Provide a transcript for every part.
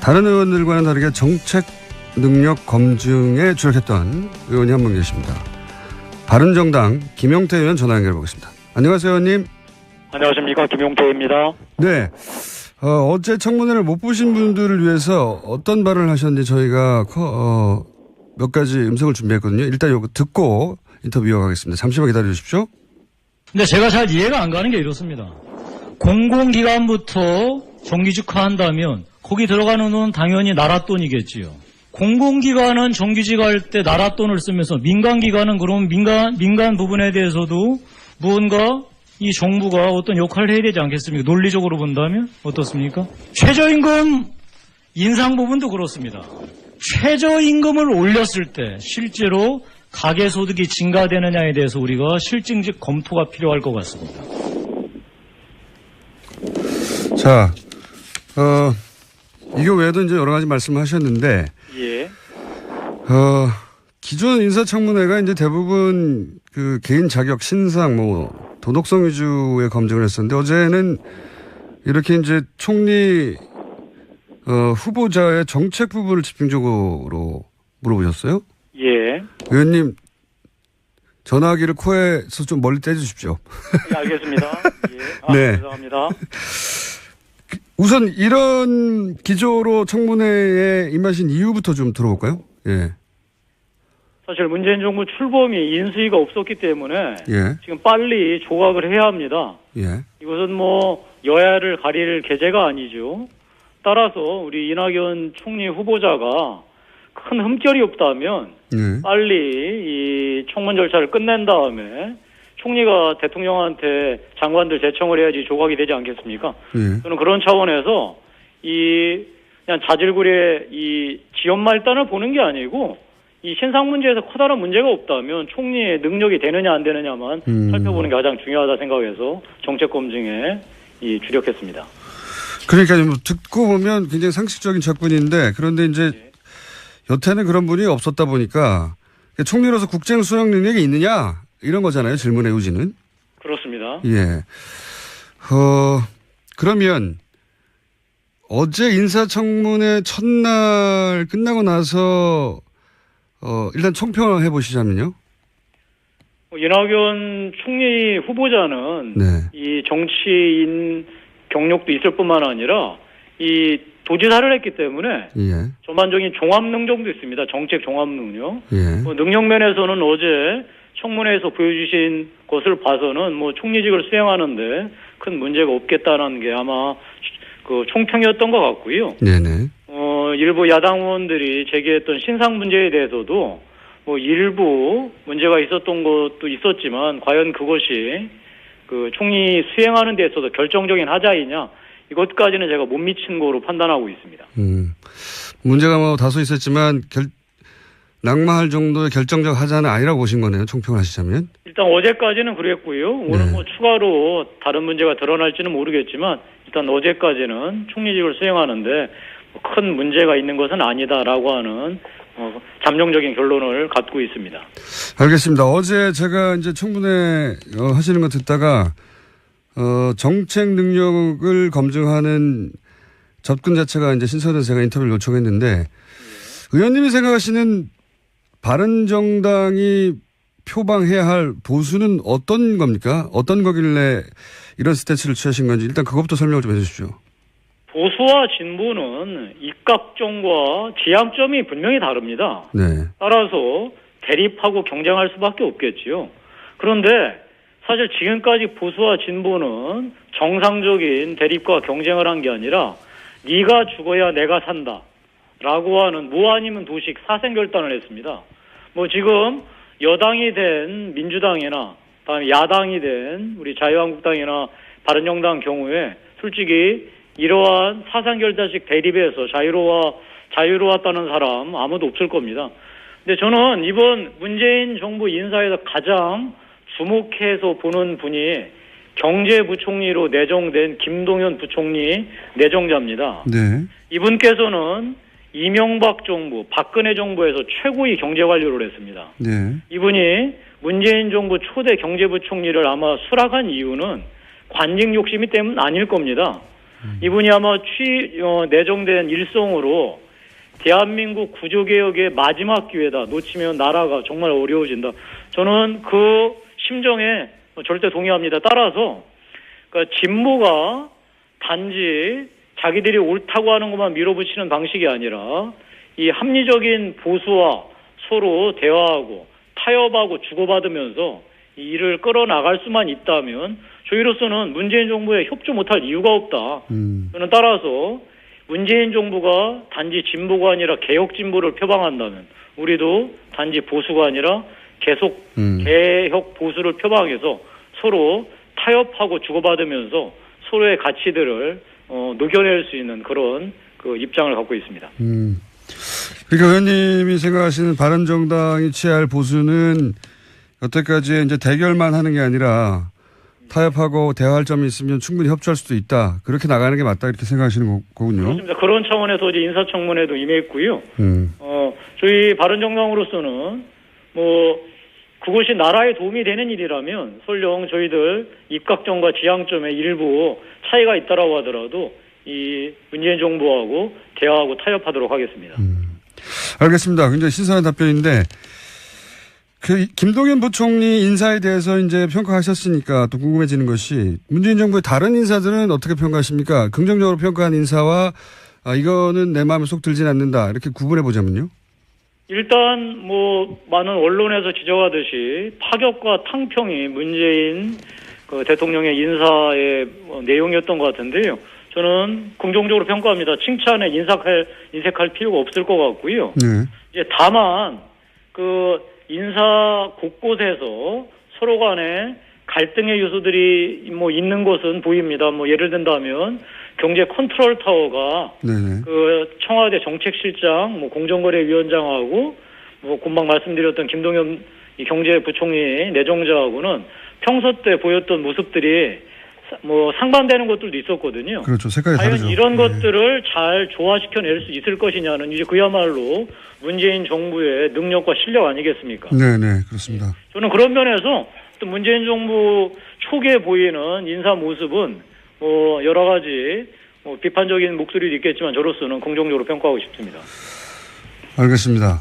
다른 의원들과는 다르게 정책 능력 검증에 주력했던 의원이 한 분 계십니다. 바른정당 김용태 의원 전화 연결해 보겠습니다. 안녕하세요, 의원님. 안녕하십니까, 김용태입니다. 네. 어제 청문회를 못 보신 분들을 위해서 어떤 발언을 하셨는지 저희가 몇 가지 음성을 준비했거든요. 일단 이거 듣고 인터뷰 이어가겠습니다. 잠시만 기다려 주십시오. 근데 제가 잘 이해가 안 가는 게 이렇습니다. 공공기관부터 정규직화한다면 거기 들어가는 돈은 당연히 나라 돈이겠지요. 공공기관은 정규직할 때 나라 돈을 쓰면서 민간기관은 그럼 민간 부분에 대해서도 무언가 이 정부가 어떤 역할을 해야 되지 않겠습니까? 논리적으로 본다면 어떻습니까? 최저임금 인상 부분도 그렇습니다. 최저임금을 올렸을 때 실제로 가계소득이 증가되느냐에 대해서 우리가 실증적 검토가 필요할 것 같습니다. 자, 이거 외에도 이제 여러 가지 말씀하셨는데, 예. 기존 인사청문회가 이제 대부분 그 개인 자격 신상, 도덕성 위주의 검증을 했었는데, 어제는 이렇게 이제 총리, 후보자의 정책 부분을 집중적으로 물어보셨어요? 예. 의원님, 전화기를 코에서 좀 멀리 떼주십시오. 네, 알겠습니다. 예. 네. 죄송합니다. 우선 이런 기조로 청문회에 임하신 이유부터 좀 들어볼까요? 예. 사실 문재인 정부 출범이 인수위가 없었기 때문에 예. 지금 빨리 조각을 해야 합니다. 예. 이것은 여야를 가릴 계제가 아니죠. 따라서 우리 이낙연 총리 후보자가 큰 흠결이 없다면 빨리 이 청문 절차를 끝낸 다음에 총리가 대통령한테 장관들 제청을 해야지 조각이 되지 않겠습니까? 저는 그런 차원에서 그냥 자질구레 이 지연 말단을 보는 게 아니고 이 신상 문제에서 커다란 문제가 없다면 총리의 능력이 되느냐 안 되느냐만 살펴보는 게 가장 중요하다 생각해서 정책 검증에 주력했습니다. 그러니까 듣고 보면 굉장히 상식적인 접근인데 그런데 이제 여태는 그런 분이 없었다 보니까 총리로서 국정 수행 능력이 있느냐 이런 거잖아요. 질문의 요지는. 그렇습니다. 예. 그러면 어제 인사청문회 첫날 끝나고 나서 일단 총평을 해보시자면요. 이낙연 총리 후보자는 이 정치인 경력도 있을 뿐만 아니라 이 도지사를 했기 때문에 전반적인 종합 능력도 있습니다. 정책 종합 능력. 능력 면에서는 어제 청문회에서 보여주신 것을 봐서는 총리직을 수행하는데 큰 문제가 없겠다는 게 아마 그 총평이었던 것 같고요. 네네. 일부 야당 의원들이 제기했던 신상 문제에 대해서도 일부 문제가 있었던 것도 있었지만 과연 그것이 그 총리 수행하는 데 있어서 결정적인 하자이냐 이것까지는 제가 못 미친 거로 판단하고 있습니다. 문제가 다소 있었지만 낙마할 정도의 결정적 하자는 아니라고 보신 거네요. 총평을 하시자면. 일단 어제까지는 그랬고요. 오늘 추가로 다른 문제가 드러날지는 모르겠지만 일단 어제까지는 총리직을 수행하는데 큰 문제가 있는 것은 아니다라고 하는 잠정적인 결론을 갖고 있습니다. 알겠습니다. 어제 제가 이제 청문회 하시는 거 듣다가 정책 능력을 검증하는 접근 자체가 이제 신선해서 제가 인터뷰를 요청했는데 의원님이 생각하시는 바른정당이 표방해야 할 보수는 어떤 겁니까? 어떤 거길래 이런 스탠스를 취하신 건지 일단 그것부터 설명을 좀 해주십시오. 보수와 진보는 입각점과 지향점이 분명히 다릅니다. 따라서 대립하고 경쟁할 수밖에 없겠지요. 그런데 사실 지금까지 보수와 진보는 정상적인 대립과 경쟁을 한 게 아니라 네가 죽어야 내가 산다 라고 하는 무 아니면 도식 사생결단을 했습니다. 지금 여당이 된 민주당이나 다음에 야당이 된 우리 자유한국당이나 바른정당 경우에 솔직히 이러한 사상결단식 대립에서 자유로웠다는 사람 아무도 없을 겁니다. 근데 저는 이번 문재인 정부 인사에서 가장 주목해서 보는 분이 경제부총리로 내정된 김동연 부총리 내정자입니다. 이분께서는 이명박 정부, 박근혜 정부에서 최고의 경제관료를 했습니다. 이분이 문재인 정부 초대 경제부총리를 아마 수락한 이유는 관직 욕심이 때문 아닐 겁니다. 이분이 아마 내정된 일성으로 대한민국 구조개혁의 마지막 기회다. 놓치면 나라가 정말 어려워진다. 저는 그 심정에 절대 동의합니다. 따라서 그러니까 진보가 단지 자기들이 옳다고 하는 것만 밀어붙이는 방식이 아니라 이 합리적인 보수와 서로 대화하고 타협하고 주고받으면서 이 일을 끌어나갈 수만 있다면 저희로서는 문재인 정부에 협조 못할 이유가 없다. 저는 따라서 문재인 정부가 단지 진보가 아니라 개혁 진보를 표방한다면 우리도 단지 보수가 아니라 계속 개혁 보수를 표방해서 서로 타협하고 주고받으면서 서로의 가치들을 녹여낼 수 있는 그런 그 입장을 갖고 있습니다. 그러니까 의원님이 생각하시는 바른정당이 취할 보수는 여태까지 이제 대결만 하는 게 아니라 타협하고 대화할 점이 있으면 충분히 협조할 수도 있다. 그렇게 나가는 게 맞다 이렇게 생각하시는 거군요. 그렇습니다. 그런 차원에서 이제 인사청문회도 임했고요. 저희 바른정당으로서는 그것이 나라에 도움이 되는 일이라면 설령 저희들 입각점과 지향점에 일부 차이가 있다라고 하더라도 이 문재인 정부하고 대화하고 타협하도록 하겠습니다. 알겠습니다. 굉장히 신선한 답변인데 김동연 부총리 인사에 대해서 이제 평가하셨으니까 또 궁금해지는 것이 문재인 정부의 다른 인사들은 어떻게 평가하십니까? 긍정적으로 평가한 인사와 이거는 내 마음에 쏙 들진 않는다 이렇게 구분해 보자면요. 일단 많은 언론에서 지적하듯이 파격과 탕평이 문재인 대통령의 인사의 내용이었던 것 같은데요. 저는 긍정적으로 평가합니다. 칭찬에 인색할 필요가 없을 것 같고요. 네. 이제 다만 인사 곳곳에서 서로 간에 갈등의 요소들이 있는 것은 보입니다. 예를 든다면 경제 컨트롤 타워가 청와대 정책실장 공정거래위원장하고 금방 말씀드렸던 김동연 경제부총리 내정자하고는 평소 때 보였던 모습들이 상반되는 것들도 있었거든요. 그렇죠. 색깔이 과연 다르죠. 이런 것들을 잘 조화시켜낼 수 있을 것이냐는 이제 그야말로 문재인 정부의 능력과 실력 아니겠습니까? 네네, 그렇습니다. 저는 그런 면에서 또 문재인 정부 초기에 보이는 인사 모습은 여러 가지 비판적인 목소리도 있겠지만 저로서는 긍정적으로 평가하고 싶습니다. 알겠습니다.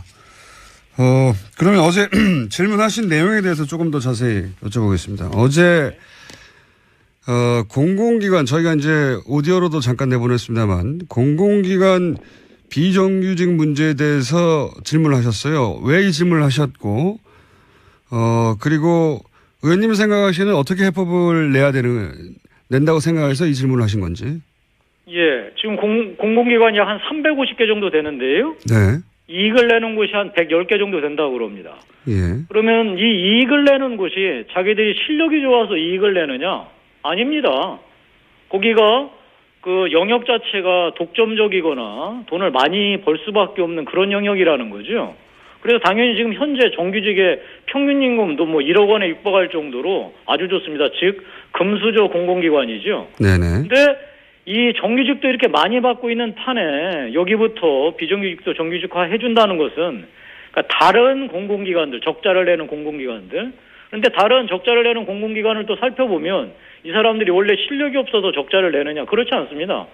그러면 어제 질문하신 내용에 대해서 조금 더 자세히 여쭤보겠습니다. 어제 공공기관 저희가 이제 오디오로도 잠깐 내보냈습니다만 공공기관 비정규직 문제에 대해서 질문을 하셨어요. 왜 이 질문을 하셨고 그리고 의원님 생각하시는 어떻게 해법을 낸다고 생각해서 이 질문을 하신 건지. 예, 지금 공공기관이 한 350개 정도 되는데요. 네. 이익을 내는 곳이 한 110개 정도 된다고 그럽니다. 예. 그러면 이 이익을 내는 곳이 자기들이 실력이 좋아서 이익을 내느냐? 아닙니다. 거기가 영역 자체가 독점적이거나 돈을 많이 벌 수밖에 없는 그런 영역이라는 거죠. 그래서 당연히 지금 현재 정규직의 평균 임금도 1억 원에 육박할 정도로 아주 좋습니다. 즉 금수저 공공기관이죠. 네네. 근데 이 정규직도 이렇게 많이 받고 있는 판에 여기부터 비정규직도 정규직화 해준다는 것은 그러니까 다른 공공기관들, 적자를 내는 공공기관들. 그런데 다른 적자를 내는 공공기관을 또 살펴보면 이 사람들이 원래 실력이 없어서 적자를 내느냐? 그렇지 않습니다.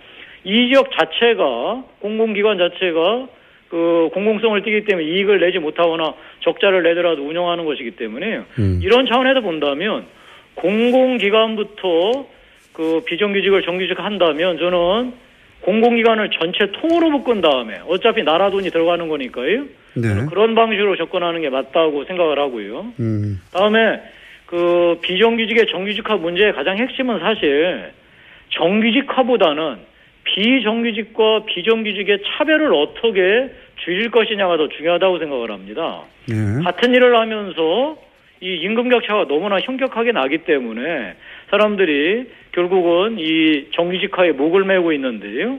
이 지역 자체가 공공기관 자체가 공공성을 띠기 때문에 이익을 내지 못하거나 적자를 내더라도 운영하는 것이기 때문에 이런 차원에서 본다면 공공기관부터 비정규직을 정규직 한다면 저는 공공기관을 전체 통으로 묶은 다음에 어차피 나라 돈이 들어가는 거니까요. 네. 그런 방식으로 접근하는 게 맞다고 생각을 하고요. 다음에 비정규직의 정규직화 문제의 가장 핵심은 사실 정규직화보다는 비정규직과 비정규직의 차별을 어떻게 줄일 것이냐가 더 중요하다고 생각을 합니다. 네. 같은 일을 하면서 이 임금 격차가 너무나 현격하게 나기 때문에 사람들이 결국은 이 정규직화에 목을 메고 있는데요.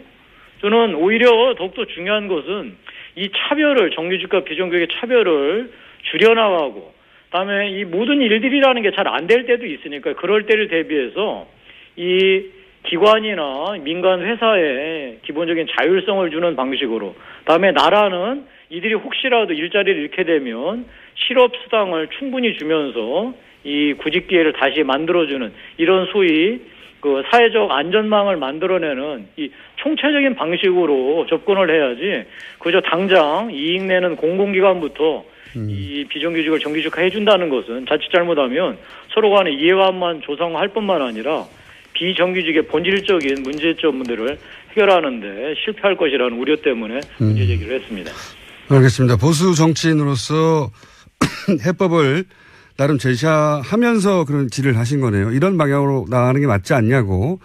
저는 오히려 더욱더 중요한 것은 이 차별을 정규직과 비정규직의 차별을 줄여나가고 그다음에 이 모든 일들이라는 게 잘 안 될 때도 있으니까 그럴 때를 대비해서 이 기관이나 민간 회사에 기본적인 자율성을 주는 방식으로 그다음에 나라는 이들이 혹시라도 일자리를 잃게 되면 실업수당을 충분히 주면서 이 구직 기회를 다시 만들어주는 이런 소위 그 사회적 안전망을 만들어내는 이 총체적인 방식으로 접근을 해야지 그저 당장 이익 내는 공공기관부터 이 비정규직을 정규직화 해준다는 것은 자칫 잘못하면 서로 간의 이해관만 조성할 뿐만 아니라 비정규직의 본질적인 문제점들을 해결하는데 실패할 것이라는 우려 때문에 문제 제기를 했습니다. 알겠습니다. 보수 정치인으로서 해법을 나름 제시하면서 그런 질의를 하신 거네요. 이런 방향으로 나가는 게 맞지 않냐고.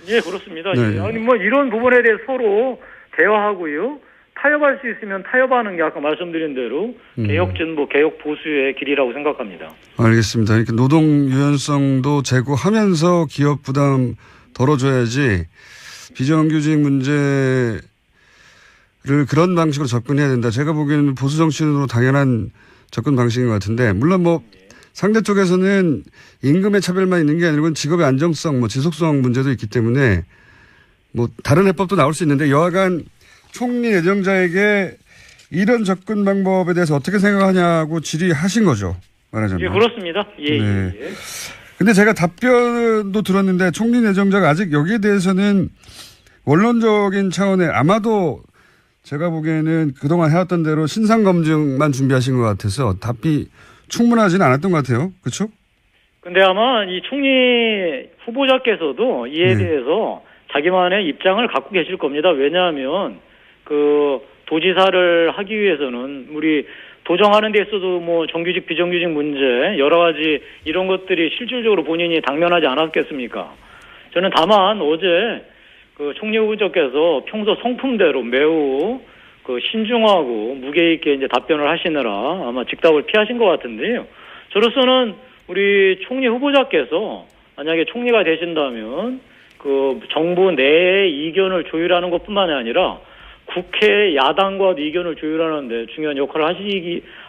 예, 그렇습니다. 네. 예. 아니, 뭐, 이런 부분에 대해 서로 대화하고요. 타협할 수 있으면 타협하는 게 아까 말씀드린 대로 개혁 진보, 개혁 보수의 길이라고 생각합니다. 알겠습니다. 그러니까 노동 유연성도 제고하면서 기업 부담 덜어줘야지 비정규직 문제를 그런 방식으로 접근해야 된다. 제가 보기에는 보수 정치인으로 당연한 접근 방식인 것 같은데, 물론 뭐 상대 쪽에서는 임금의 차별만 있는 게 아니고 직업의 안정성, 뭐 지속성 문제도 있기 때문에 뭐 다른 해법도 나올 수 있는데, 여하간 총리 내정자에게 이런 접근 방법에 대해서 어떻게 생각하냐고 질의하신 거죠, 말하자면. 예, 그렇습니다. 예, 네. 예. 근데 제가 답변도 들었는데 총리 내정자가 아직 여기에 대해서는 원론적인 차원의, 아마도 제가 보기에는 그동안 해왔던 대로 신상검증만 준비하신 것 같아서 답이 충분하지는 않았던 것 같아요. 그렇죠? 근데 아마 이 총리 후보자께서도 이에 대해서 자기만의 입장을 갖고 계실 겁니다. 왜냐하면 그 도지사를 하기 위해서는 우리 도정하는 데 있어도 뭐 정규직 비정규직 문제 여러 가지 이런 것들이 실질적으로 본인이 당면하지 않았겠습니까? 저는 다만 어제 그 총리 후보자께서 평소 성품대로 매우 그 신중하고 무게 있게 이제 답변을 하시느라 아마 직답을 피하신 것 같은데요. 저로서는 우리 총리 후보자께서 만약에 총리가 되신다면 그 정부 내의 이견을 조율하는 것뿐만이 아니라 국회 야당과도 이견을 조율하는데 중요한 역할을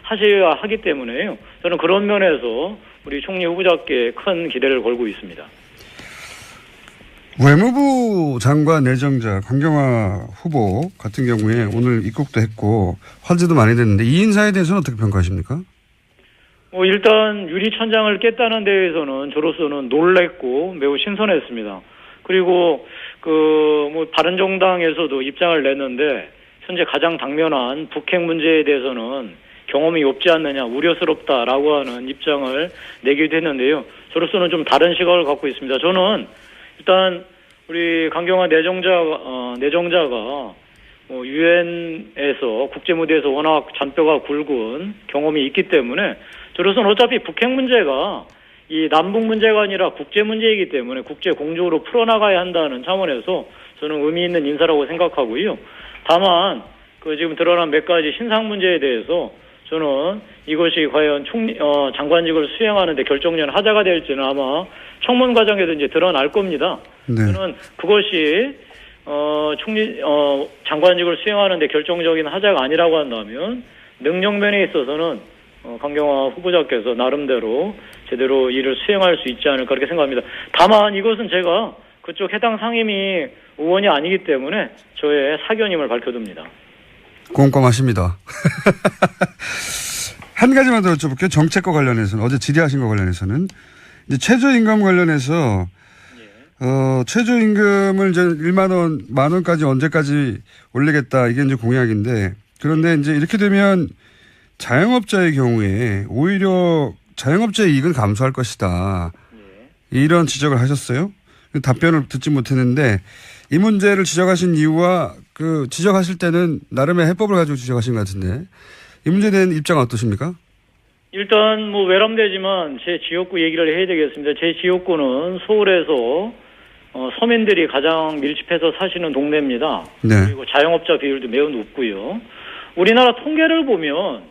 하셔야 하기 때문에요. 저는 그런 면에서 우리 총리 후보자께 큰 기대를 걸고 있습니다. 외무부 장관 내정자 강경화 후보 같은 경우에 오늘 입국도 했고 화제도 많이 됐는데 이 인사에 대해서는 어떻게 평가하십니까? 뭐 일단 유리천장을 깼다는 데에서는 저로서는 놀랬고 매우 신선했습니다. 그리고 뭐 바른정당에서도 입장을 냈는데 현재 가장 당면한 북핵 문제에 대해서는 경험이 없지 않느냐, 우려스럽다라고 하는 입장을 내기도 했는데요. 저로서는 좀 다른 시각을 갖고 있습니다. 저는 일단 우리 강경화 내정자가 유엔에서 국제 무대에서 워낙 잔뼈가 굵은 경험이 있기 때문에 저로서는 어차피 북핵 문제가 이 남북 문제가 아니라 국제 문제이기 때문에 국제 공조로 풀어나가야 한다는 차원에서 저는 의미 있는 인사라고 생각하고요. 다만 그 지금 드러난 몇 가지 신상 문제에 대해서 저는 이것이 과연 장관직을 수행하는 데 결정적인 하자가 될지는 아마 청문 과정에도 이제 드러날 겁니다. 네. 저는 그것이 장관직을 수행하는 데 결정적인 하자가 아니라고 한다면 능력면에 있어서는 강경화 후보자께서 나름대로 제대로 일을 수행할 수 있지 않을까 그렇게 생각합니다. 다만 이것은 제가 그쪽 해당 상임위 의원이 아니기 때문에 저의 사견임을 밝혀둡니다. 꼼꼼하십니다. 한 가지만 더 여쭤볼게요. 정책과 관련해서는 어제 질의하신 거 관련해서는 이제 최저임금 관련해서 최저임금을 이제 1만 원, 1만 원까지 언제까지 올리겠다 이게 이제 공약인데 그런데 이제 이렇게 되면 자영업자의 경우에 오히려 자영업자의 이익은 감소할 것이다. 이런 지적을 하셨어요. 답변을 듣지 못했는데 이 문제를 지적하신 이유와 그 지적하실 때는 나름의 해법을 가지고 지적하신 것 같은데 이 문제에 대한 입장은 어떠십니까? 일단 뭐 외람되지만 제 지역구 얘기를 해야 되겠습니다. 제 지역구는 서울에서 서민들이 가장 밀집해서 사시는 동네입니다. 네. 그리고 자영업자 비율도 매우 높고요. 우리나라 통계를 보면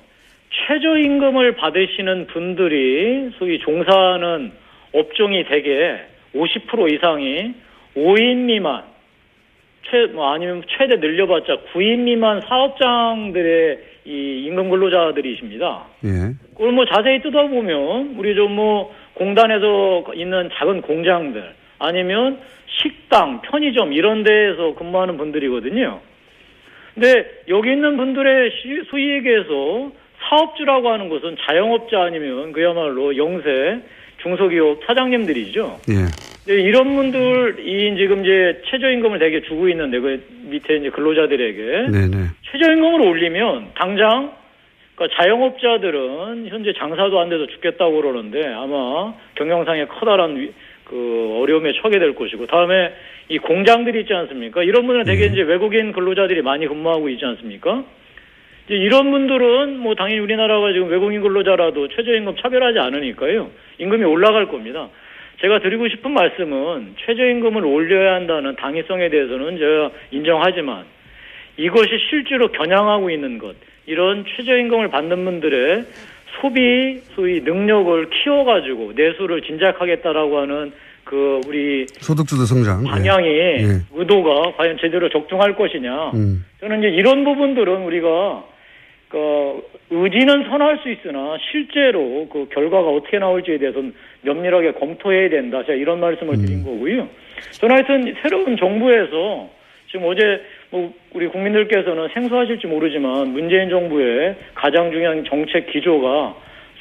최저임금을 받으시는 분들이 소위 종사하는 업종이 대개 50% 이상이 5인 미만, 아니면 최대 늘려봤자 9인 미만 사업장들의 이 임금 근로자들이십니다. 예. 그걸 뭐 자세히 뜯어보면 우리 공단에서 있는 작은 공장들 아니면 식당, 편의점 이런 데에서 근무하는 분들이거든요. 근데 여기 있는 분들의 소위 얘기해서 사업주라고 하는 것은 자영업자 아니면 그야말로 영세 중소기업 사장님들이죠. 예. 이런 분들이 지금 이제 최저임금을 되게 주고 있는데 그 밑에 이제 근로자들에게 네네. 최저임금을 올리면 당장 그러니까 자영업자들은 현재 장사도 안 돼서 죽겠다고 그러는데 아마 경영상에 커다란 그 어려움에 처하게 될 것이고 다음에 이 공장들이 있지 않습니까? 이런 분들은 되게 이제 외국인 근로자들이 많이 근무하고 있지 않습니까? 이제 이런 분들은 뭐 당연히 우리나라가 지금 외국인 근로자라도 최저임금 차별하지 않으니까요. 임금이 올라갈 겁니다. 제가 드리고 싶은 말씀은 최저임금을 올려야 한다는 당위성에 대해서는 제가 인정하지만 이것이 실제로 겨냥하고 있는 것, 이런 최저임금을 받는 분들의 소위 능력을 키워가지고 내수를 진작하겠다라고 하는 그 우리 소득주도 성장 방향이 의도가 과연 제대로 적중할 것이냐. 저는 이제 이런 부분들은 우리가 그 의지는 선할 수 있으나 실제로 그 결과가 어떻게 나올지에 대해서는 면밀하게 검토해야 된다. 제가 이런 말씀을 드린 거고요. 저는 하여튼 새로운 정부에서 지금 어제 뭐 우리 국민들께서는 생소하실지 모르지만 문재인 정부의 가장 중요한 정책 기조가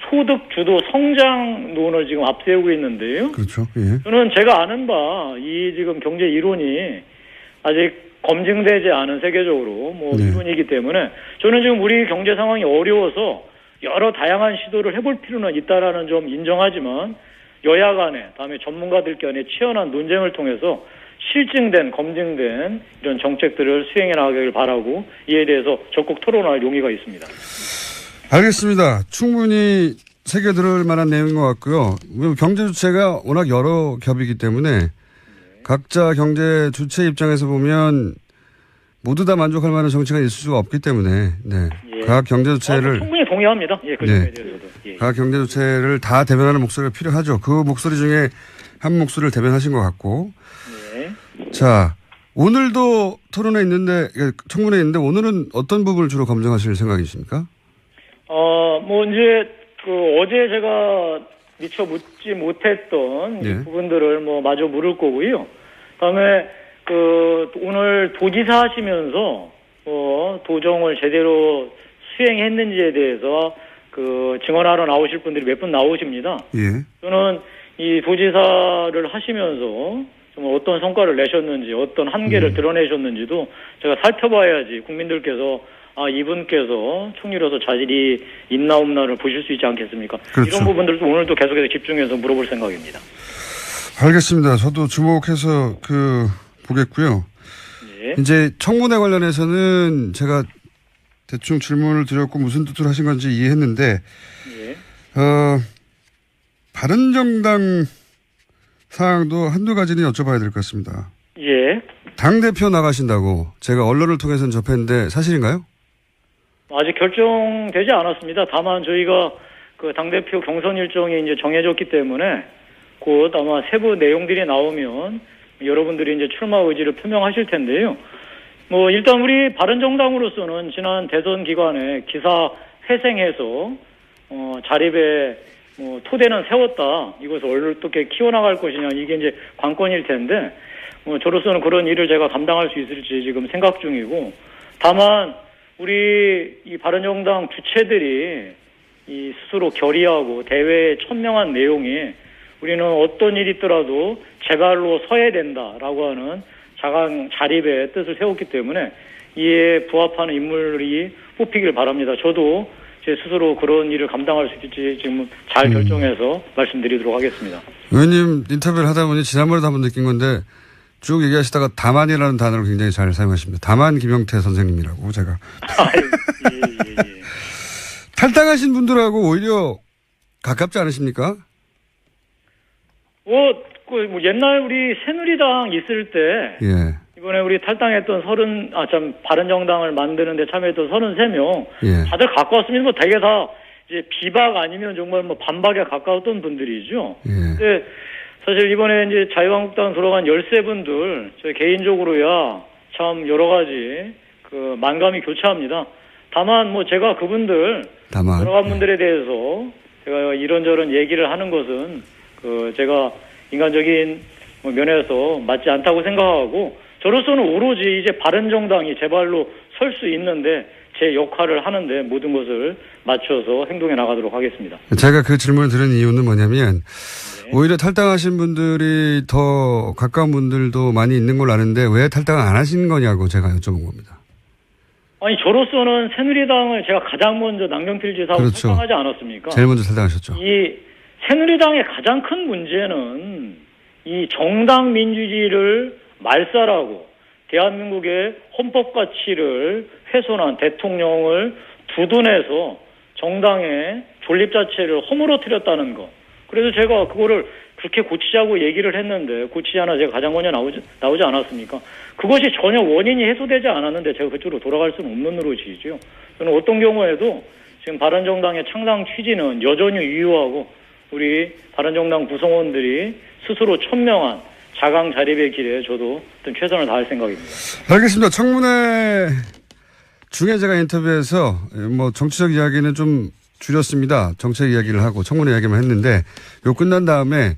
소득 주도 성장론을 지금 앞세우고 있는데요. 그렇죠. 예. 저는 제가 아는 바 이 지금 경제 이론이 아직 검증되지 않은 세계적으로 이론이기 때문에 저는 지금 우리 경제 상황이 어려워서 여러 다양한 시도를 해볼 필요는 있다라는 점 인정하지만 여야 간에 다음에 전문가들 간에 치열한 논쟁을 통해서 실증된 검증된 이런 정책들을 수행해 나가길 바라고 이에 대해서 적극 토론할 용의가 있습니다. 알겠습니다. 충분히 새겨 들을 만한 내용인 것 같고요. 경제 주체가 워낙 여러 겹이기 때문에 각자 경제 주체 입장에서 보면 모두 다 만족할 만한 정책은 있을 수가 없기 때문에 각 경제 주체를 충분히 동의합니다. 그 점에 대해서도. 각 경제 주체를 다 대변하는 목소리가 필요하죠. 그 목소리 중에 한 목소리를 대변하신 것 같고. 자, 오늘도 토론회 있는데 청문회 있는데 오늘은 어떤 부분을 주로 검증하실 생각이십니까? 이제 어제 제가 미처 묻지 못했던 이 부분들을 마저 물을 거고요. 그다음에 오늘 도지사 하시면서 도정을 제대로 수행했는지에 대해서 증언하러 나오실 분들이 몇 분 나오십니다. 저는 이 도지사를 하시면서 좀 어떤 성과를 내셨는지, 어떤 한계를 드러내셨는지도 제가 살펴봐야지 국민들께서 이분께서 총리로서 자질이 있나 없나를 보실 수 있지 않겠습니까? 그렇죠. 이런 부분들도 오늘도 계속해서 집중해서 물어볼 생각입니다. 알겠습니다. 저도 주목해서 보겠고요. 이제 청문회 관련해서는 제가 대충 질문을 드렸고 무슨 뜻으로 하신 건지 이해했는데 바른정당 사항도 한두 가지는 여쭤봐야 될 것 같습니다. 당대표 나가신다고 제가 언론을 통해서는 접했는데 사실인가요? 아직 결정되지 않았습니다. 다만 저희가 당대표 경선 일정이 이제 정해졌기 때문에 곧 아마 세부 내용들이 나오면 여러분들이 이제 출마 의지를 표명하실 텐데요. 일단 우리 바른정당으로서는 지난 대선 기간에 기사 회생해서 자립에 토대는 세웠다. 이것을 어떻게 키워나갈 것이냐 이게 이제 관건일 텐데 저로서는 그런 일을 제가 감당할 수 있을지 지금 생각 중이고 다만 우리 이 바른정당 주체들이 이 스스로 결의하고 대회에 천명한 내용이 우리는 어떤 일이 있더라도 제 발로 서야 된다라고 하는 자강 자립의 뜻을 세웠기 때문에 이에 부합하는 인물이 뽑히길 바랍니다. 저도 제 스스로 그런 일을 감당할 수 있을지 지금 잘 결정해서 말씀드리도록 하겠습니다. 의원님 인터뷰를 하다 보니 지난번에도 한번 느낀 건데 쭉 얘기하시다가 다만이라는 단어를 굉장히 잘 사용하십니다. 다만 김영태 선생님이라고 제가. 탈당하신 분들하고 오히려 가깝지 않으십니까? 옛날 우리 새누리당 있을 때 이번에 우리 탈당했던 바른정당을 만드는데 참여했던 33명 다들 가까웠습니다. 되게 다 이제 비박 아니면 정말 반박에 가까웠던 분들이죠. 근데 사실 이번에 이제 자유한국당 들어간 13분들 저희 개인적으로야 참 여러 가지 만감이 교차합니다. 다만 제가 그분들 여러 분들에 대해서 제가 이런저런 얘기를 하는 것은 제가 인간적인 면에서 맞지 않다고 생각하고 저로서는 오로지 이제 바른정당이 제 발로 설 수 있는데 제 역할을 하는데 모든 것을 맞춰서 행동해 나가도록 하겠습니다. 제가 그 질문을 드린 이유는 뭐냐면 오히려 탈당하신 분들이 더 가까운 분들도 많이 있는 걸로 아는데 왜 탈당을 안 하신 거냐고 제가 여쭤본 겁니다. 아니 저로서는 새누리당을 제가 가장 먼저 남경필 지사하고 그렇죠. 탈당하지 않았습니까? 제일 먼저 탈당하셨죠. 이 새누리당의 가장 큰 문제는 이 정당 민주주의를 말살하고 대한민국의 헌법 가치를 훼손한 대통령을 두둔해서 정당의 존립 자체를 허물어뜨렸다는 거. 그래서 제가 그거를 그렇게 고치자고 얘기를 했는데 고치지 않아 제가 가장 먼저 나오지 않았습니까? 그것이 전혀 원인이 해소되지 않았는데 제가 그쪽으로 돌아갈 수는 없는 노릇이죠. 저는 어떤 경우에도 지금 바른정당의 창당 취지는 여전히 유효하고 우리 바른정당 구성원들이 스스로 천명한 자강 자립의 길에 저도 어떤 최선을 다할 생각입니다. 알겠습니다. 청문회 중에 제가 인터뷰에서 뭐 정치적 이야기는 좀 줄였습니다. 정책 이야기를 하고 청문회 이야기만 했는데 이거 끝난 다음에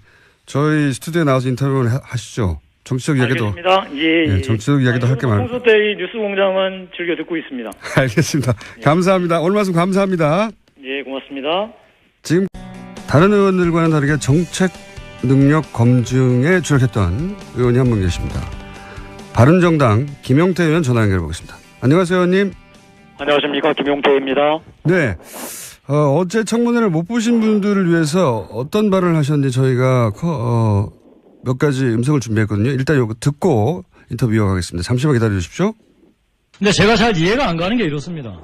저희 스튜디오에 나와서 인터뷰를 하시죠. 정치적 이야기도. 알겠습니다. 예. 정치적 이야기도 할 게 많아요. 평소 때 이 뉴스공장은 즐겨 듣고 있습니다. 알겠습니다. 감사합니다. 오늘 말씀 감사합니다. 예, 고맙습니다. 지금 다른 의원들과는 다르게 정책 능력 검증에 주력했던 의원이 한 분 계십니다. 바른정당 김용태 의원 전화 연결해 보겠습니다. 안녕하세요, 의원님. 안녕하십니까, 김용태입니다. 네. 어제 청문회를 못 보신 분들을 위해서 어떤 발언을 하셨는지 저희가 몇 가지 음성을 준비했거든요. 일단 이거 듣고 인터뷰 이어가겠습니다. 잠시만 기다려 주십시오. 근데 제가 잘 이해가 안 가는 게 이렇습니다.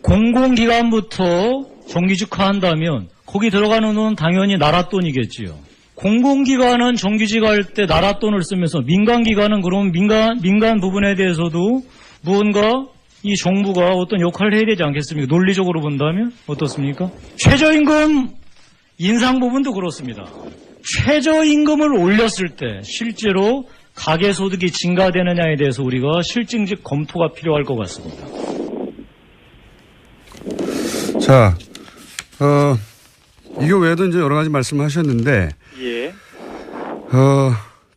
공공기관부터 정규직화한다면 거기 들어가는 돈은 당연히 나라 돈이겠지요. 공공기관은 정규직할 때 나라 돈을 쓰면서 민간기관은 그럼 민간 부분에 대해서도 무언가 이 정부가 어떤 역할을 해야 되지 않겠습니까? 논리적으로 본다면 어떻습니까? 최저임금 인상 부분도 그렇습니다. 최저임금을 올렸을 때 실제로 가계소득이 증가되느냐에 대해서 우리가 실증적 검토가 필요할 것 같습니다. 자, 이거 외에도 이제 여러 가지 말씀을 하셨는데, 예.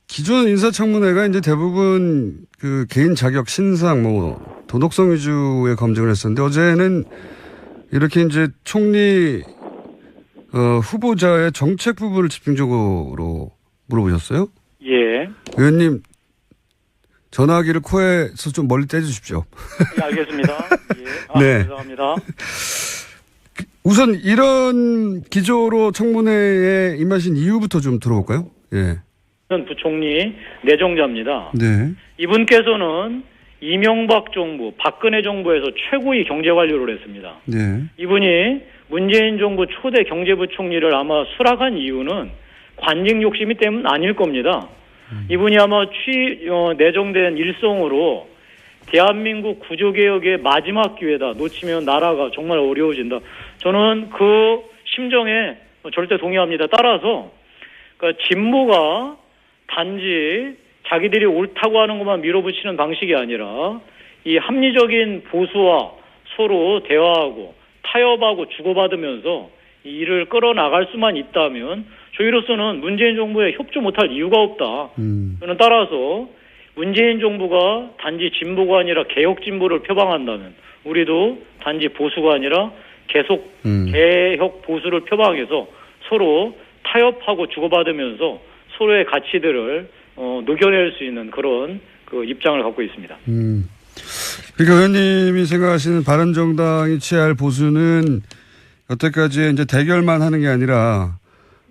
기존 인사청문회가 이제 대부분 그 개인 자격 신상 도덕성 위주의 검증을 했었는데 어제는 이렇게 이제 총리 후보자의 정책 부분을 집중적으로 물어보셨어요? 예. 의원님 전화기를 코에서 좀 멀리 떼주십시오. 예, 알겠습니다. 예. 네. 죄송합니다. 우선 이런 기조로 청문회에 임하신 이유부터 좀 들어볼까요? 예. 부총리 내정자입니다. 네. 이분께서는 이명박 정부, 박근혜 정부에서 최고의 경제 관료를 했습니다. 네. 이분이 문재인 정부 초대 경제부총리를 아마 수락한 이유는 관직 욕심이 때문 아닐 겁니다. 이분이 아마 내정된 일성으로 대한민국 구조개혁의 마지막 기회다. 놓치면 나라가 정말 어려워진다. 저는 그 심정에 절대 동의합니다. 따라서 그러니까 진보가 단지 자기들이 옳다고 하는 것만 밀어붙이는 방식이 아니라 이 합리적인 보수와 서로 대화하고 타협하고 주고받으면서 이 일을 끌어나갈 수만 있다면 저희로서는 문재인 정부에 협조 못할 이유가 없다. 저는 따라서 문재인 정부가 단지 진보가 아니라 개혁 진보를 표방한다면 우리도 단지 보수가 아니라 계속 개혁 보수를 표방해서 서로 타협하고 주고받으면서 서로의 가치들을 녹여낼 수 있는 그런 그 입장을 갖고 있습니다. 그러니까 의원님이 생각하시는 바른정당이 취할 보수는 여태까지 이제 대결만 하는 게 아니라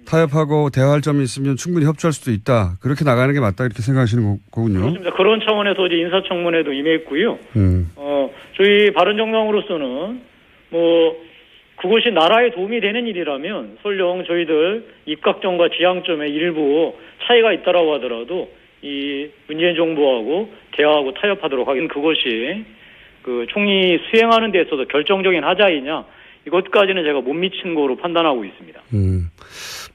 타협하고 대화할 점이 있으면 충분히 협조할 수도 있다. 그렇게 나가는 게 맞다 이렇게 생각하시는 거군요. 그렇습니다. 그런 차원에서 이제 인사청문회도 임했고요. 저희 바른정당으로서는 그것이 나라에 도움이 되는 일이라면 설령 저희들 입각점과 지향점에 일부 차이가 있다라고 하더라도 이 문재인 정부하고 대화하고 타협하도록 하긴 그것이 그 총리 수행하는 데 있어서 결정적인 하자이냐 이것까지는 제가 못 미친 거로 판단하고 있습니다.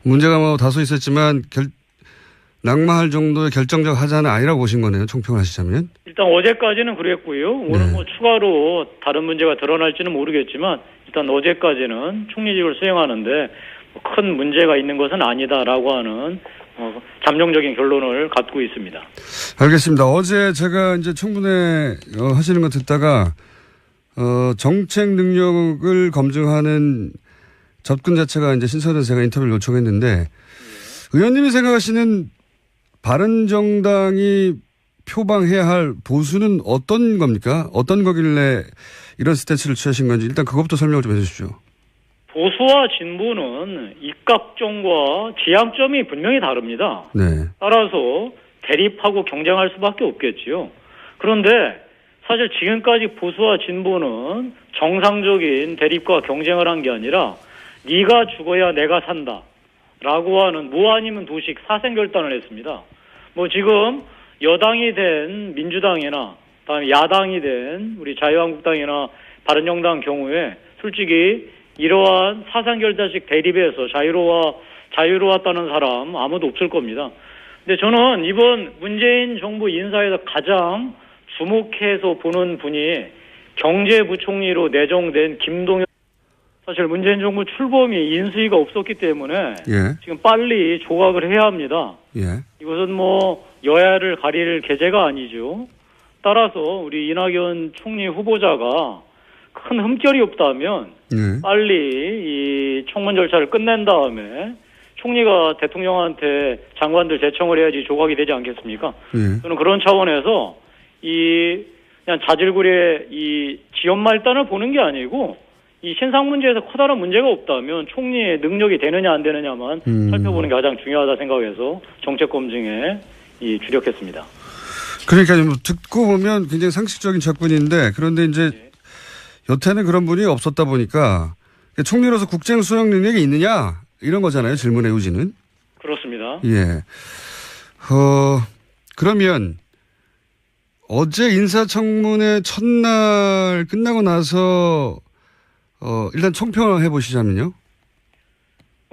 문제가 다소 있었지만 낙마할 정도의 결정적 하자는 아니라고 보신 거네요. 총평을 하시자면. 일단 어제까지는 그랬고요. 오늘 추가로 다른 문제가 드러날지는 모르겠지만 일단 어제까지는 총리직을 수행하는데 큰 문제가 있는 것은 아니다라고 하는 잠정적인 결론을 갖고 있습니다. 알겠습니다. 어제 제가 이제 청문회 하시는 거 듣다가 정책 능력을 검증하는 접근 자체가 이제 신선해서 제가 인터뷰를 요청했는데 의원님이 생각하시는 바른정당이 표방해야 할 보수는 어떤 겁니까? 어떤 거길래 이런 스탠스를 취하신 건지 일단 그것부터 설명을 좀 해주십시오. 보수와 진보는 입각점과 지향점이 분명히 다릅니다. 네. 따라서 대립하고 경쟁할 수밖에 없겠지요. 그런데 사실 지금까지 보수와 진보는 정상적인 대립과 경쟁을 한 게 아니라 네가 죽어야 내가 산다 라고 하는 무 아니면 도식 사생결단을 했습니다. 뭐 지금 여당이 된 민주당이나 다음에 야당이 된 우리 자유한국당이나 바른정당 경우에 솔직히 이러한 사상결단식 대립에서 자유로웠다는 사람 아무도 없을 겁니다. 근데 저는 이번 문재인 정부 인사에서 가장 주목해서 보는 분이 경제부총리로 내정된 김동연. 사실 문재인 정부 출범이 인수위가 없었기 때문에 예. 지금 빨리 조각을 해야 합니다. 예. 이것은 뭐 여야를 가릴 계제가 아니죠. 따라서 우리 이낙연 총리 후보자가 큰 흠결이 없다면 예. 빨리 이 청문 절차를 끝낸 다음에 총리가 대통령한테 장관들 제청을 해야지 조각이 되지 않겠습니까? 예. 저는 그런 차원에서 그냥 자질구레 이 지연 말단을 보는 게 아니고 이 신상 문제에서 커다란 문제가 없다면 총리의 능력이 되느냐 안 되느냐만 살펴보는 게 가장 중요하다 생각해서 정책 검증에 주력했습니다. 그러니까 뭐 듣고 보면 굉장히 상식적인 접근인데 그런데 이제 여태는 그런 분이 없었다 보니까 총리로서 국정 수행 능력이 있느냐 이런 거잖아요. 질문의 요지는. 그렇습니다. 예. 그러면 어제 인사청문회 첫날 끝나고 나서 일단 총평을 해보시자면요.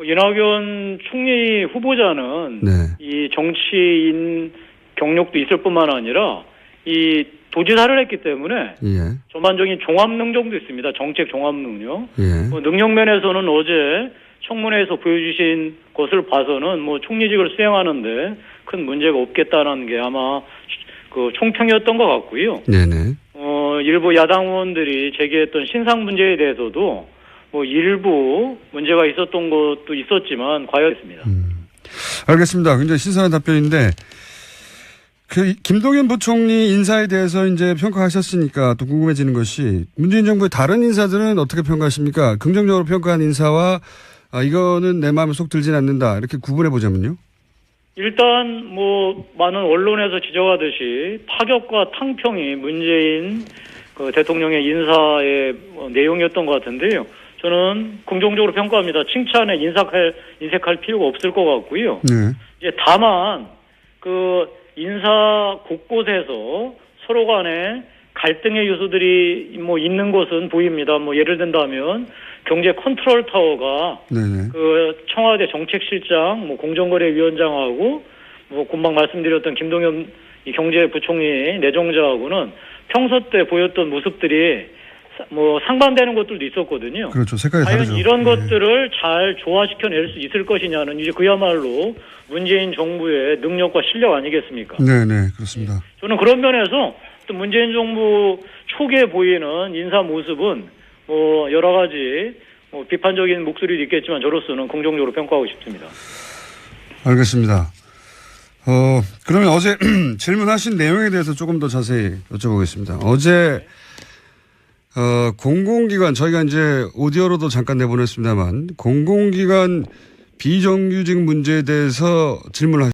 이낙연 총리 후보자는 네. 이 정치인 경력도 있을 뿐만 아니라 이 도지사를 했기 때문에 예. 전반적인 종합 능력도 있습니다. 정책 종합 능력. 예. 능력 면에서는 어제 청문회에서 보여주신 것을 봐서는 뭐 총리직을 수행하는데 큰 문제가 없겠다는 게 아마 그 총평이었던 것 같고요. 네네. 일부 야당 의원들이 제기했던 신상 문제에 대해서도 뭐 일부 문제가 있었던 것도 있었지만 과연. 알겠습니다. 굉장히 신선한 답변인데 김동연 부총리 인사에 대해서 이제 평가하셨으니까 또 궁금해지는 것이 문재인 정부의 다른 인사들은 어떻게 평가하십니까? 긍정적으로 평가한 인사와 이거는 내 마음에 속 들진 않는다 이렇게 구분해 보자면요. 일단 뭐 많은 언론에서 지적하듯이 파격과 탕평이 문재인 대통령의 인사의 내용이었던 것 같은데요. 저는 긍정적으로 평가합니다. 칭찬에 인색할 필요가 없을 것 같고요. 네. 이제 다만 인사 곳곳에서 서로 간에 갈등의 요소들이 뭐 있는 것은 보입니다. 뭐 예를 든다면 경제 컨트롤 타워가 네네. 청와대 정책실장, 공정거래위원장하고 금방 말씀드렸던 김동연 경제부총리 내정자하고는 평소 때 보였던 모습들이 상반되는 것들도 있었거든요. 그렇죠. 색깔이 과연 다르죠. 이런 네. 것들을 잘 조화시켜낼 수 있을 것이냐는 이제 그야말로 문재인 정부의 능력과 실력 아니겠습니까? 네네. 그렇습니다. 저는 그런 면에서 또 문재인 정부 초기에 보이는 인사 모습은 여러 가지 비판적인 목소리도 있겠지만 저로서는 긍정적으로 평가하고 싶습니다. 알겠습니다. 그러면 어제 질문하신 내용에 대해서 조금 더 자세히 여쭤보겠습니다. 어제 공공기관 저희가 이제 오디오로도 잠깐 내보냈습니다만 공공기관 비정규직 문제에 대해서 질문을